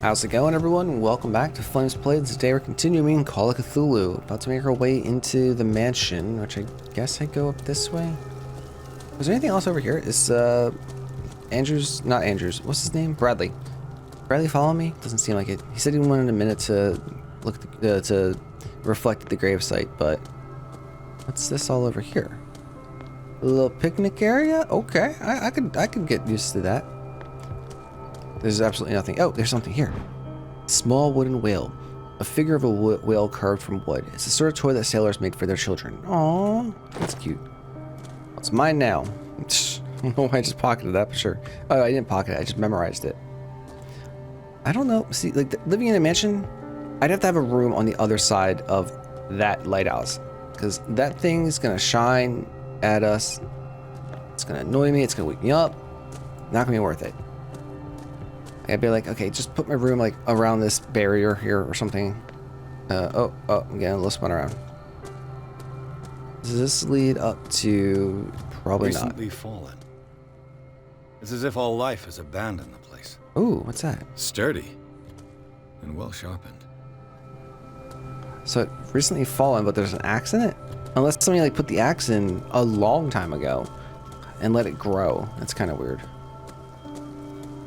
How's it going, everyone? Welcome back to Flamez Played. Today we're continuing Call of Cthulhu. About to make our way into the mansion, which I guess I go up this way. Was there anything else over here? Is Andrews, not Andrews, what's his name? Bradley. Bradley follow me? Doesn't seem like it. He said he wanted a minute to look to reflect at the gravesite, but what's this all over here? A little picnic area? Okay, I could get used to that. There's absolutely nothing. Oh, there's something here. Small wooden whale. A figure of a whale carved from wood. It's the sort of toy that sailors made for their children. Aww, that's cute. Well, it's mine now. I don't know why I just pocketed that, but sure. Oh, I didn't pocket it. I just memorized it. I don't know. See, like living in a mansion, I'd have to have a room on the other side of that lighthouse, because that thing is gonna shine at us. It's gonna annoy me. It's gonna wake me up. Not gonna be worth it. I'd be like, okay, just put my room like around this barrier here or something. Oh, I'm getting a little spun around. Does this lead up to? Probably not. Recently fallen. It's as if all life has abandoned the place. Ooh, what's that? Sturdy and well sharpened. So it recently fallen, but there's an axe in it? Unless somebody like put the axe in a long time ago and let it grow. That's kind of weird.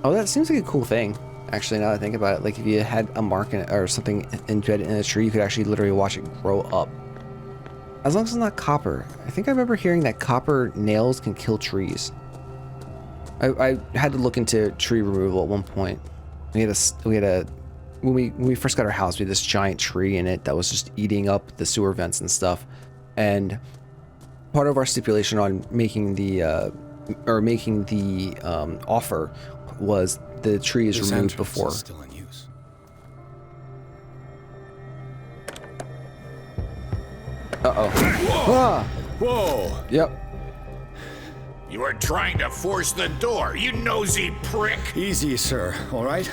Oh, that seems like a cool thing. Actually, now that I think about it, like if you had a mark in it or something embedded in a tree, you could actually literally watch it grow up. As long as it's not copper. I think I remember hearing that copper nails can kill trees. I had to look into tree removal at one point. When we first got our house, we had this giant tree in it that was just eating up the sewer vents and stuff. And part of our stipulation on making the offer was the tree is removed before. Is still in use. Uh-oh. Whoa! Ah! Whoa! Yep. You are trying to force the door, you nosy prick! Easy, sir, all right?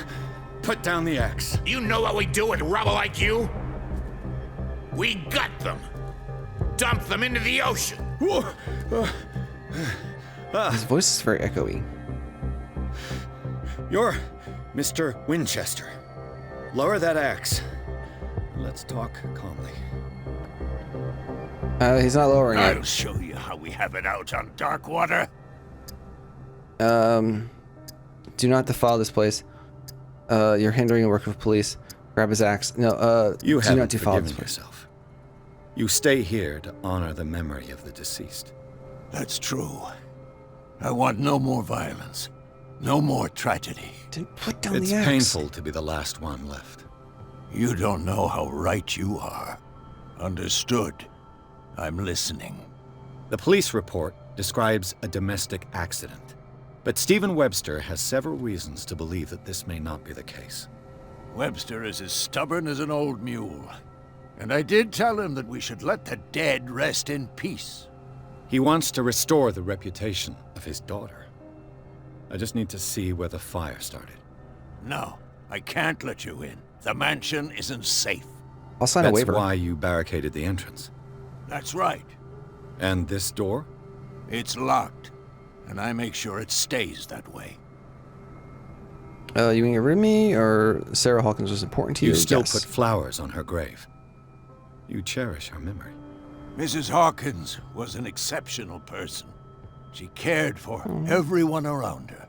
Put down the axe. You know what we do with rubble like you? We gut them. Dump them into the ocean. Whoa! His voice is very echoey. You're Mr. Winchester. Lower that axe. Let's talk calmly. He's not lowering I'll it. show you how we have it out on Darkwater. Do not defile this place. You're hindering the work of police. Grab his axe. No, You do haven't not defile this forgiven place. yourself. You stay here to honor the memory of the deceased. That's true. I want no more violence. No more tragedy. Then put down It's the axe. painful to be the last one left. You don't know how right you are. Understood. I'm listening. The police report describes a domestic accident, but Stephen Webster has several reasons to believe that this may not be the case. Webster is as stubborn as an old mule. And I did tell him that we should let the dead rest in peace. He wants to restore the reputation of his daughter. I just need to see where the fire started. No, I can't let you in. The mansion isn't safe. I'll sign a That's waiver. why you barricaded the entrance. That's right. And this door? It's locked. And I make sure it stays that way. You can get rid of me, or Sarah Hawkins was important to you? You still Yes. put flowers on her grave. You cherish her memory. Mrs. Hawkins was an exceptional person. She cared for everyone around her.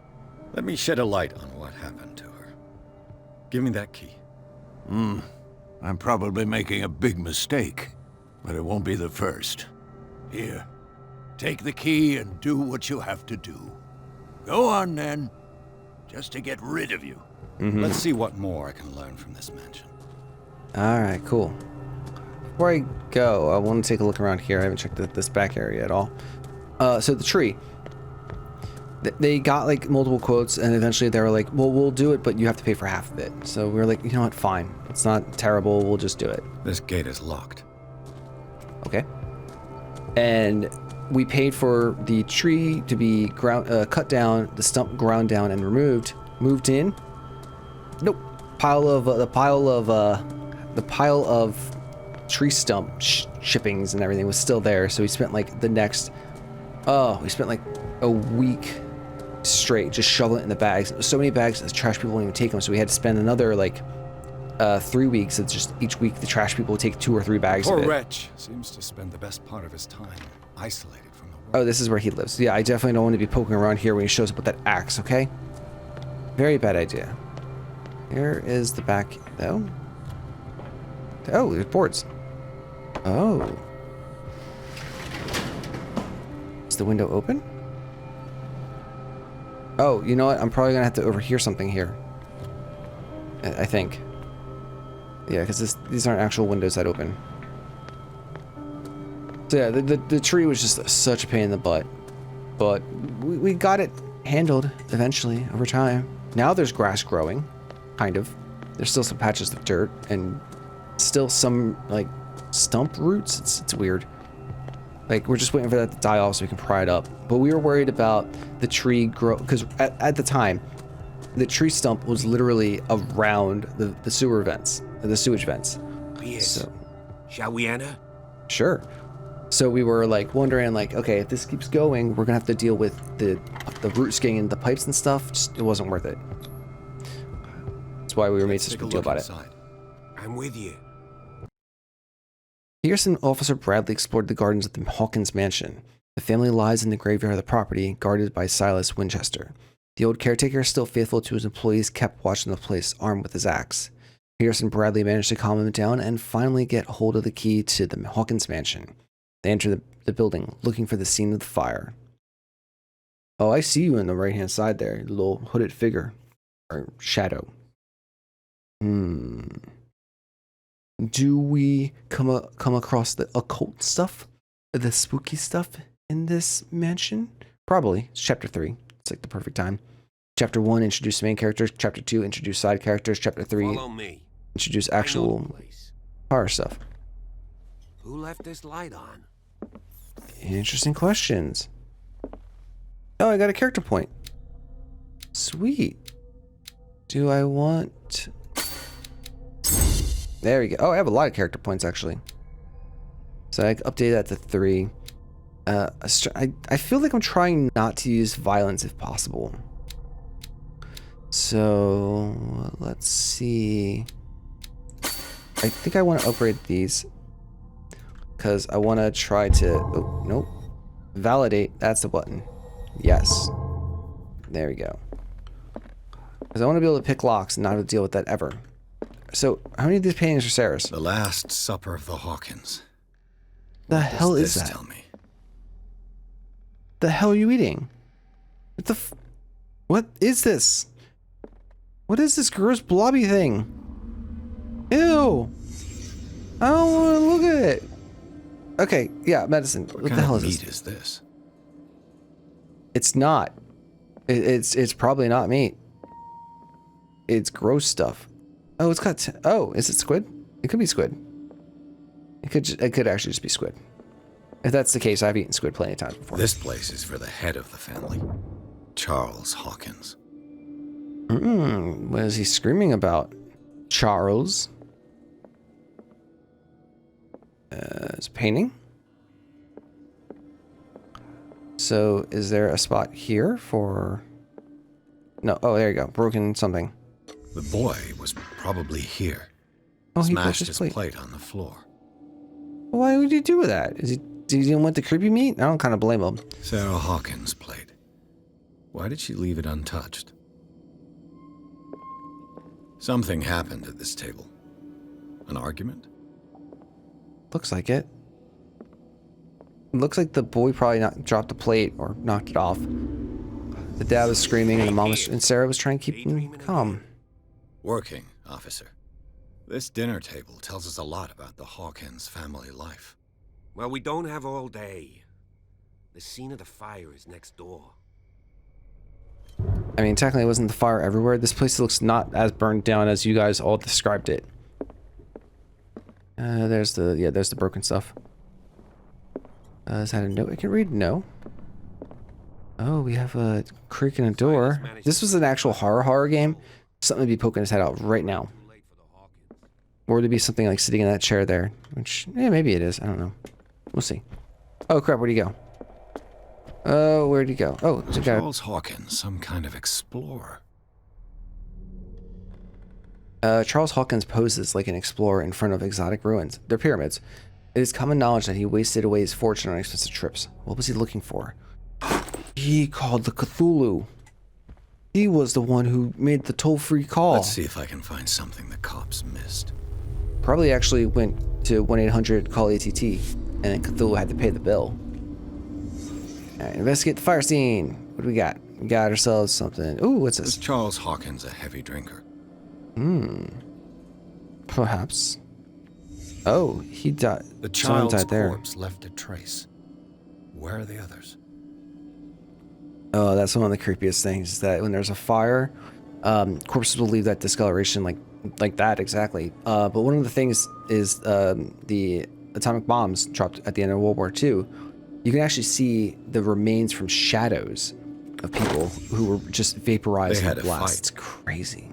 Let me shed a light on what happened to her. Give me that key. I'm probably making a big mistake, but it won't be the first. Here, take the key and do what you have to do. Go on, then. Just to get rid of you. Let's see what more I can learn from this mansion. Alright, cool. Before I go, I want to take a look around here. I haven't checked this back area at all. So the tree. They got like multiple quotes, and eventually they were like, well, we'll do it, but you have to pay for half of it. So we were like, you know what, fine. It's not terrible, we'll just do it. This gate is locked. Okay. And we paid for the tree to be cut down, the stump ground down and removed. Moved in. Nope. The pile of tree stump shippings and everything was still there. So we spent like the next. Oh, we spent like a week straight, just shovel it in the bags. It was so many bags, the trash people wouldn't even take them, so we had to spend another, like, 3 weeks. It's just each week the trash people would take 2 or 3 bags Poor of it. wretch seems to spend the best part of his time isolated from the world. Oh, this is where he lives. Yeah, I definitely don't want to be poking around here when he shows up with that axe, okay? Very bad idea. Here is the back, though. Oh, there's boards. Oh. Is the window open? Oh, you know what? I'm probably gonna have to overhear something here. I think. Yeah, because these aren't actual windows that open. So yeah, the tree was just such a pain in the butt. But we got it handled eventually over time. Now there's grass growing, kind of. There's still some patches of dirt and still some like stump roots. It's weird. Like we're just waiting for that to die off so we can pry it up. But we were worried about the tree grow because at the time, the tree stump was literally around the sewer vents, the sewage vents. Pierce, So shall we enter? sure. So we were like wondering, like, okay, if this keeps going, we're gonna have to deal with the roots getting into the pipes and stuff. Just, it wasn't worth it. That's why we were made such a big deal about it. I'm with you. Pierce and Officer Bradley explored the gardens of the Hawkins mansion. The family lies in the graveyard of the property, guarded by Silas Winchester. The old caretaker, still faithful to his employees, kept watching the place, armed with his axe. Pierce and Bradley managed to calm him down and finally get hold of the key to the Hawkins mansion. They enter the building, looking for the scene of the fire. Oh, I see you on the right-hand side there, you little hooded figure. Or shadow. Do we come across the occult stuff? The spooky stuff in this mansion? Probably. It's chapter 3. It's like the perfect time. Chapter 1, introduce main characters. Chapter 2, introduce side characters. Chapter 3, Follow me. introduce I know the actual place. horror stuff. Who left this light on? Interesting questions. Oh, I got a character point. Sweet. Do I want... There we go. Oh, I have a lot of character points, actually. So I can update that to 3. I feel like I'm trying not to use violence if possible. So, let's see. I think I want to upgrade these. Because I want to try to... Oh, nope. Validate. That's the button. Yes. There we go. Because I want to be able to pick locks and not have to deal with that ever. So, how many of these paintings are Sarah's? The Last Supper of the Hawkins. The hell is This that? tell me. The hell are you eating? What is this? What is this gross blobby thing? Ew! I don't want to look at it. Okay, yeah, medicine. What the hell is meat this? is this? It's not. It's probably not meat. It's gross stuff. Oh, it's got. Oh, is it squid? It could be squid. It could actually just be squid. If that's the case, I've eaten squid plenty of times before. This place is for the head of the family, Charles Hawkins. What is he screaming about? Charles? It's a painting. So, is there a spot here for... No, oh, there you go. Broken something. The boy was probably here. Oh, he broke Smashed his his plate. plate on the floor. Why would you do that? Did he didn't want the creepy meat? I don't kind of blame him. Sarah Hawkins' plate. Why did she leave it untouched? Something happened at this table. An argument? Looks like it. Looks like the boy probably dropped the plate or knocked it off. The dad was screaming and the mom and Sarah was trying to keep him calm. Working, officer. This dinner table tells us a lot about the Hawkins family life. Well, we don't have all day. The scene of the fire is next door. I mean, technically it wasn't the fire everywhere. This place looks not as burned down as you guys all described it. There's the broken stuff. Is that a note I can read? No. Oh, we have a creak in a door. This was an actual horror game. Something to be poking his head out right now. Or to be something like sitting in that chair there. Which, yeah, maybe it is. I don't know. We'll see. Oh, crap. Where'd he go? Oh, where'd he go? Oh, it's a guy. Charles Hawkins, some kind of explorer. Charles Hawkins poses like an explorer in front of exotic ruins. They're pyramids. It is common knowledge that he wasted away his fortune on expensive trips. What was he looking for? He called the Cthulhu. He was the one who made the toll-free call. Let's see if I can find something the cops missed. Probably actually went to 1-800-CALL-ATT, and then Cthulhu had to pay the bill. Alright, investigate the fire scene. What do we got? We got ourselves something. Ooh, what's Was this? Charles Hawkins a heavy drinker? Perhaps. Oh, he died. The Someone child's died there. corpse left a trace. Where are the others? Oh, that's one of the creepiest things, is that when there's a fire, corpses will leave that discoloration like that, exactly. But one of the things is the atomic bombs dropped at the end of World War II. You can actually see the remains from shadows of people who were just vaporized They had in a blast. fight. It's crazy.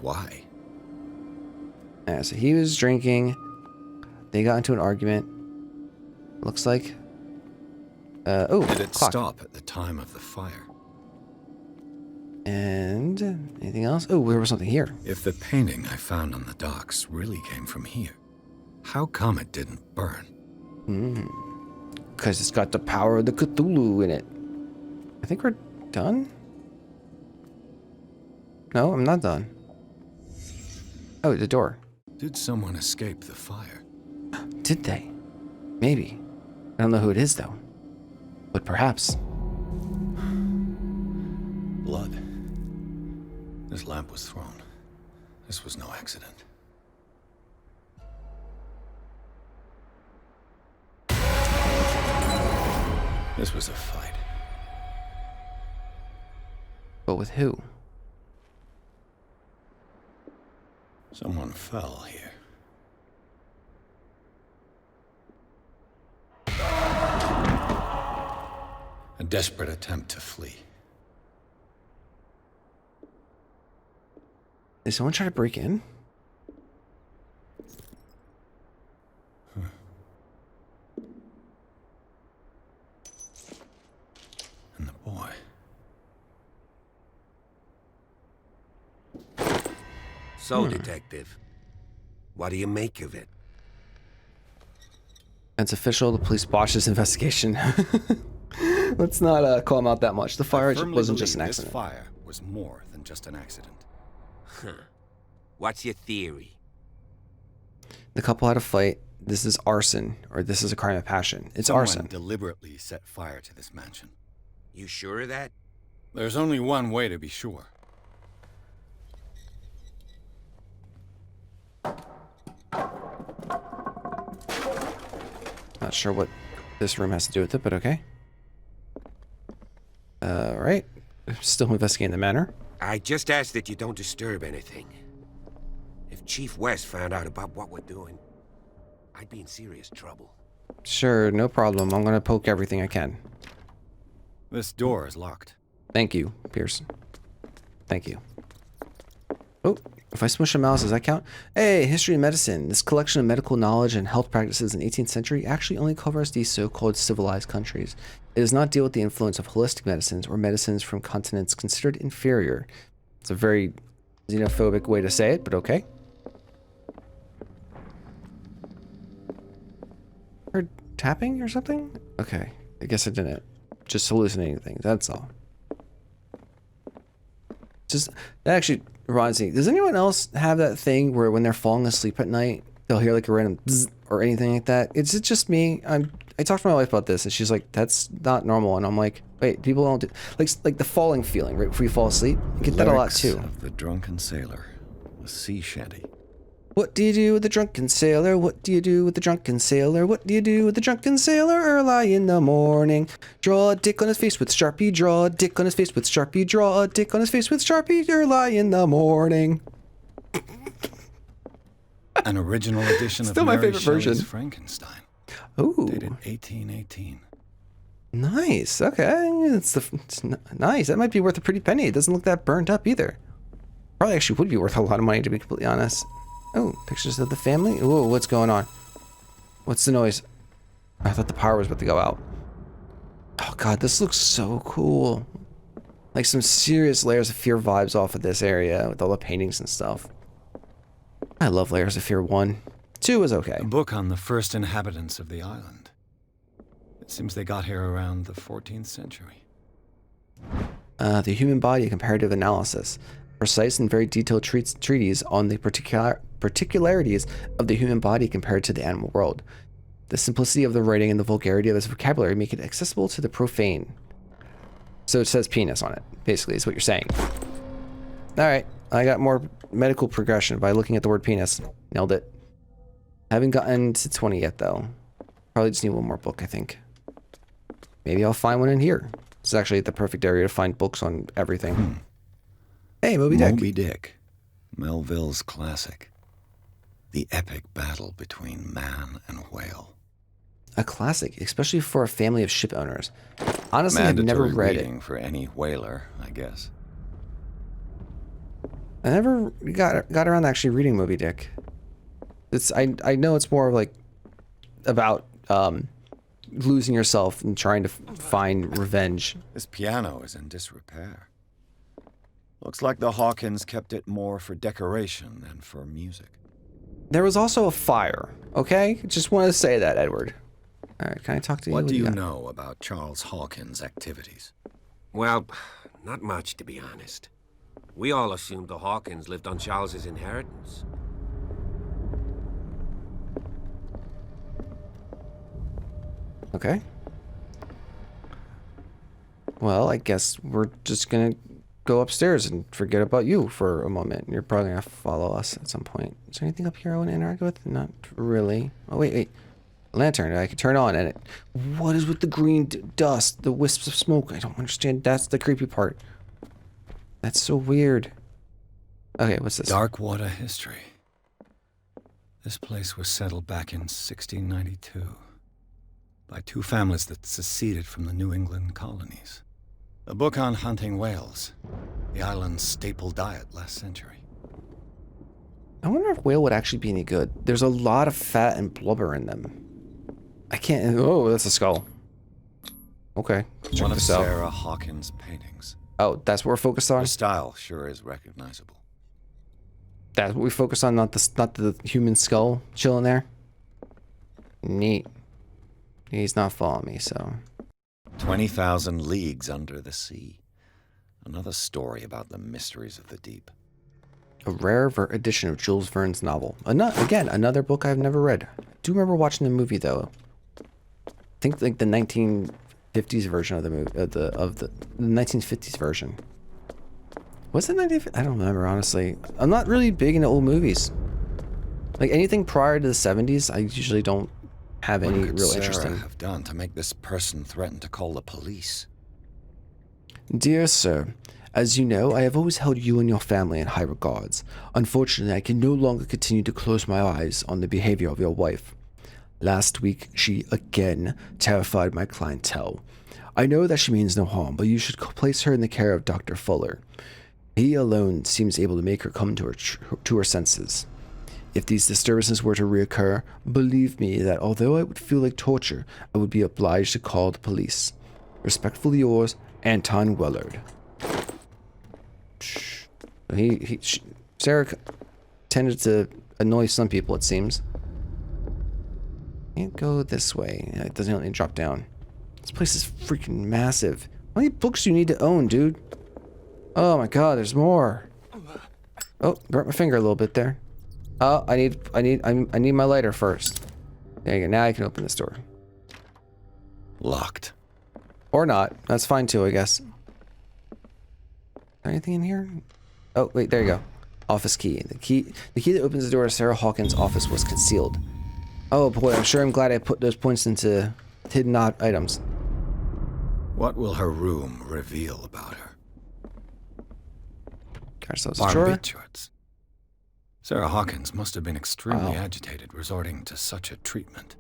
Why? Yeah, so he was drinking. They got into an argument. Looks like. Oh, Did it clock. stop at the time of the fire? And anything else? Oh, there was something here. If the painting I found on the docks really came from here, how come it didn't burn? Because it's got the power of the Cthulhu in it. I think we're done? No, I'm not done. Oh, the door. Did someone escape the fire? Did they? Maybe. I don't know who it is, though. But perhaps. Blood. This lamp was thrown. This was no accident. This was a fight. But with who? Someone fell here. A desperate attempt to flee. Did someone try to break in? And the boy. So, Detective, what do you make of it? It's official. The police botched this investigation. Let's not call him out that much. The fire wasn't just an This accident. fire was more than just an accident. Huh. What's your theory? The couple had a fight. This is arson, or this is a crime of passion. It's Someone arson. deliberately set fire to this mansion. You sure of that? There's only one way to be sure. Not sure what this room has to do with it, but okay. Alright. Still investigating the manor. I just ask that you don't disturb anything. If Chief West found out about what we're doing, I'd be in serious trouble. Sure, no problem. I'm gonna poke everything I can. This door is locked. Thank you, Pierce. Thank you. Oh, if I smush a mouse, does that count? Hey, history of medicine. This collection of medical knowledge and health practices in the 18th century actually only covers these so-called civilized countries. It does not deal with the influence of holistic medicines or medicines from continents considered inferior. It's a very xenophobic way to say it, but okay. Heard tapping or something? Okay, I guess I didn't. Just hallucinating things, that's all. Just, that actually reminds me, does anyone else have that thing where when they're falling asleep at night, they'll hear like a random bzz or anything like that? Is it just me? I talked to my wife about this and she's like, that's not normal. And I'm like, wait, people don't do, like the falling feeling right before you fall asleep. You get that a lot Lyrics too. of the Drunken Sailor, a sea shanty. What do you do with the drunken sailor? What do you do with the drunken sailor? What do you do with the drunken sailor early in the morning? Draw a dick on his face with Sharpie, draw a dick on his face with Sharpie, draw a dick on his face with Sharpie early in the morning. An original edition Still of my Mary favorite Shelley's version. Frankenstein, Ooh. dated 1818. Nice. Okay. It's nice. That might be worth a pretty penny. It doesn't look that burnt up either. Probably actually would be worth a lot of money, to be completely honest. Oh, pictures of the family. Ooh, what's going on? What's the noise? I thought the power was about to go out. Oh god, this looks so cool. Like some serious Layers of Fear vibes off of this area with all the paintings and stuff. I love Layers of Fear 1. 2 is okay. A book on the first inhabitants of the island. It seems they got here around the 14th century. The Human Body, a Comparative Analysis. Precise and very detailed treatise on the particularities of the human body compared to the animal world. The simplicity of the writing and the vulgarity of its vocabulary make it accessible to the profane. So it says penis on it, basically, is what you're saying. Alright, I got more medical progression by looking at the word penis. Nailed it. Haven't gotten to 20 yet, though. Probably just need one more book, I think. Maybe I'll find one in here. This is actually the perfect area to find books on everything. Hey, Moby Dick. Moby Dick. Melville's classic. The epic battle between man and whale. A classic, especially for a family of ship owners. Honestly, I've never read it. For any whaler, I guess. I never got around to actually reading Moby Dick. I know it's more like about losing yourself and trying to find revenge. This piano is in disrepair. Looks like the Hawkins kept it more for decoration than for music. There was also a fire, okay? Just wanted to say that, Edward. All right, can I talk to you? What do you know about Charles Hawkins' activities? Well, not much, to be honest. We all assumed the Hawkins lived on Charles's inheritance. Okay. Well, I guess we're just gonna go upstairs and forget about you for a moment. You're probably gonna follow us at some point. Is there anything up here I want to interact with? Not really. Oh, wait. Lantern I can turn on, and it... What is with the green dust? The wisps of smoke? I don't understand. That's the creepy part. That's so weird. Okay, what's this? Darkwater history. This place was settled back in 1692 by two families that seceded from the New England colonies. A book on hunting whales, the island's staple diet last century. I wonder if whale would actually be any good. There's a lot of fat and blubber in them. I can't... Oh, that's a skull. Okay. Check One of this out. Sarah Hawkins' paintings. Oh, that's what we're focused on? The style sure is recognizable. That's what we focus on, not the human skull chilling there? Neat. He's not following me, so... 20,000 Leagues Under the Sea. Another story about the mysteries of the deep. A rare edition of Jules Verne's novel. Again, another book I've never read. I do remember watching the movie, though. I think like the 1950s version of the movie, of the 1950s version. Was it 1950s? I don't remember, honestly. I'm not really big into old movies. Like anything prior to the 70s, I usually don't have any real interest in. What could Sarah have done to make this person threaten to call the police? Dear sir, as you know, I have always held you and your family in high regards. Unfortunately, I can no longer continue to close my eyes on the behavior of your wife. Last week, she again terrified my clientele. I know that she means no harm, but you should place her in the care of Dr. Fuller. He alone seems able to make her come to her senses. If these disturbances were to reoccur, believe me that although it would feel like torture, I would be obliged to call the police. Respectfully yours, Anton Willard. Sarah tended to annoy some people, it seems. Can't go this way. It doesn't let me drop down. This place is freaking massive. How many books do you need to own, dude? Oh my god, there's more. Oh, burnt my finger a little bit there. Oh, I need my lighter first. There you go. Now I can open this door. Locked. Or not. That's fine too, I guess. Is there anything in here? Oh, wait, there you go. Office key. The key that opens the door to Sarah Hawkins' office was concealed. Oh boy, I'm glad I put those points into hidden items. What will her room reveal about her? Got ourselves a drawer. Barbiturates. Sarah Hawkins must have been extremely agitated, resorting to such a treatment.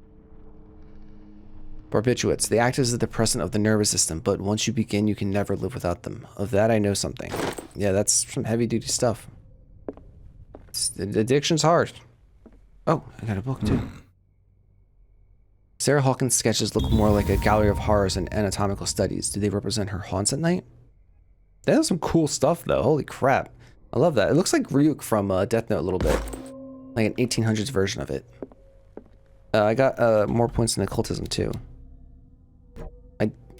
Barbiturates. They act as a depressant of the nervous system, but once you begin, you can never live without them. Of that, I know something. Yeah, that's some heavy-duty stuff. Addiction's hard. Oh, I got a book, too. Sarah Hawkins' sketches look more like a gallery of horrors and anatomical studies. Do they represent her haunts at night? That is some cool stuff, though. Holy crap. I love that. It looks like Ryuk from Death Note a little bit. Like an 1800s version of it. I got more points in occultism, too.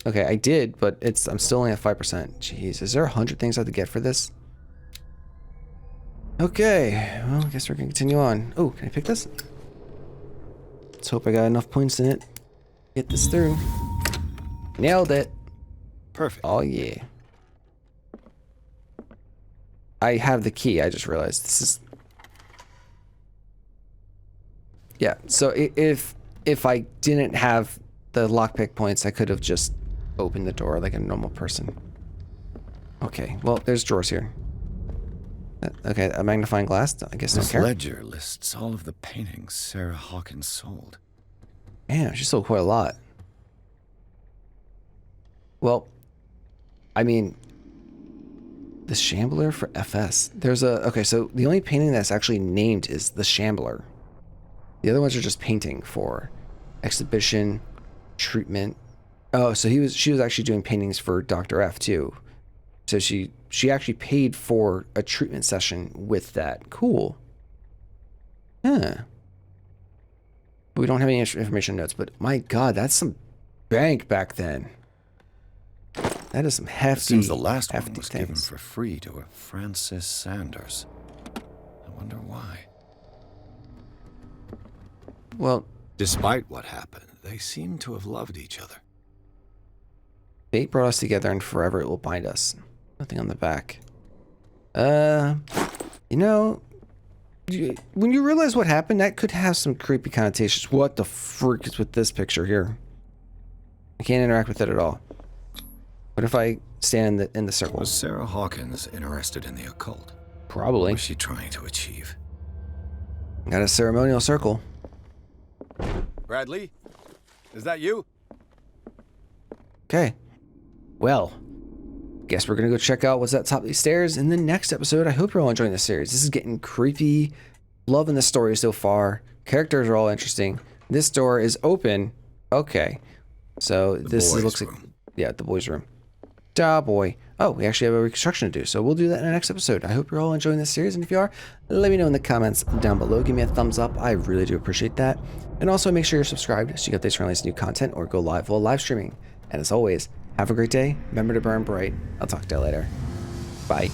Okay, I did, but I'm still only at 5%. Jeez, is there 100 things I have to get for this? Okay, well, I guess we're gonna continue on. Oh, can I pick this? Let's hope I got enough points in it. Get this through. Nailed it. Perfect. Oh, yeah. I have the key, I just realized. This is... Yeah, so if I didn't have the lockpick points, I could have just opened the door like a normal person. Okay, well, there's drawers here. Okay, a magnifying glass? I guess I don't This care. ledger lists all of the paintings Sarah Hawkins sold. Damn, she sold quite a lot. Well, I mean, the Shambler for FS. There's a... Okay, so the only painting that's actually named is the Shambler. The other ones are just painting for exhibition, treatment. Oh, so she was actually doing paintings for Dr. F too. So she actually paid for a treatment session with that. Cool. Huh. But we don't have any information notes, but my God, that's some bank back then. That is some hefty, It seems the last one hefty was given things. for free to a Francis Sanders. I wonder why. Well, Despite what happened, they seem to have loved each other. fate brought us together and forever it will bind us. Nothing on the back. You know, when you realize what happened, that could have some creepy connotations. What the frick is with this picture here? I can't interact with it at all. What if I stand in the circle? Was Sarah Hawkins interested in the occult? What Probably. was she trying to achieve? Got a ceremonial circle. Bradley? Is that you? Okay. Well, guess we're gonna go check out what's at the top of these stairs in the next episode. I hope you're all enjoying this series. This is getting creepy. Loving the story so far. Characters are all interesting. This door is open. Okay. So this looks like... Yeah, the boys' room. Da boy. Oh, we actually have a reconstruction to do, so we'll do that in the next episode. I hope you're all enjoying this series, and if you are, let me know in the comments down below. Give me a thumbs up. I really do appreciate that. And also make sure you're subscribed so you get updates when I release new content or go live while live streaming. And as always, have a great day. Remember to burn bright. I'll talk to you later. Bye.